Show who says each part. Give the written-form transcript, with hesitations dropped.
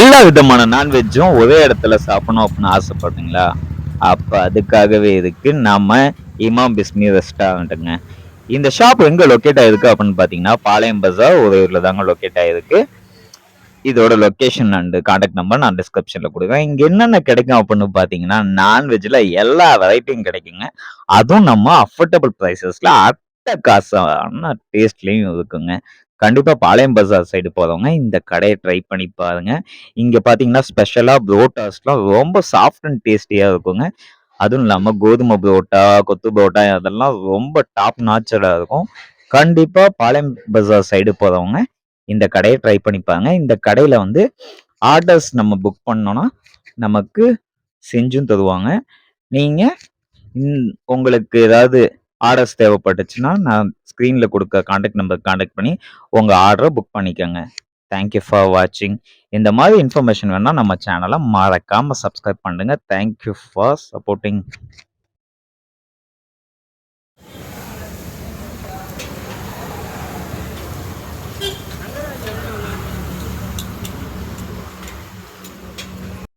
Speaker 1: எல்லா விதமான நான்வெஜ்ஜும் ஒரே இடத்துல சாப்பிடணும் அப்படின்னு ஆசைப்படுறீங்களா? அப்ப அதுக்காகவே இருக்கு நம்ம இமாம் பிஸ்மி ரெஸ்டாரண்ட்டுங்க. இந்த ஷாப் எங்க லொக்கேட் ஆயிருக்கு அப்படின்னு பார்த்தீங்கன்னா, பாளையம் பஜார் உறையூர்ல தாங்க லொக்கேட் ஆயிருக்கு. இதோட லொகேஷன் அண்ட் கான்டாக்ட் நம்பர் நான் டிஸ்கிரிப்ஷன்ல குடுக்குறேன். இங்க என்னென்ன கிடைக்கும் அப்படின்னு பார்த்தீங்கன்னா, நான்வெஜ்ல எல்லா வெரைட்டியும் கிடைக்குங்க. அதுவும் நம்ம அஃபோர்டபிள் பிரைஸஸ்ல அட்டகாசமான டேஸ்ட்லயும் இருக்குங்க. கண்டிப்பா பாளையம் பஜார் சைடு போறவங்க இந்த கடைய ட்ரை பண்ணி பாருங்க. இங்க பார்த்தீங்கன்னா, ஸ்பெஷலா புரோட்டாஸ்லாம் ரொம்ப சாஃப்ட் அண்ட் டேஸ்டியா இருக்குங்க. அதுவும் இல்லாம கோதுமை புரோட்டா, கொத்து புரோட்டா அதெல்லாம் ரொம்ப டாப் நாச்சரா இருக்கும். கண்டிப்பா பாளையம் பஜார் சைடு போறவங்க இந்த கடைய ட்ரை பண்ணி பாருங்க. இந்த கடையில வந்து ஆர்டர்ஸ் நம்ம புக் பண்ணோம்னா, நமக்கு செஞ்சும் தருவாங்க. நீங்க உங்களுக்கு ஏதாவது ஆர்டர்ஸ் தேவைப்பட்டுச்சுன்னா, நான் ஸ்க்ரீன்ல குடுக்க கான்டாக்ட் நம்பருக்கு கான்டாக்ட் பண்ணி உங்க ஆர்டர புக் பண்ணிக்கங்க. தேங்க் யூ ஃபார் வாட்சிங். இந்த மாதிரி இன்ஃபர்மேஷன் வேணும்னா நம்ம சேனல மறக்காம சப்ஸ்கிரைப் பண்ணுங்க. Thank you for supporting.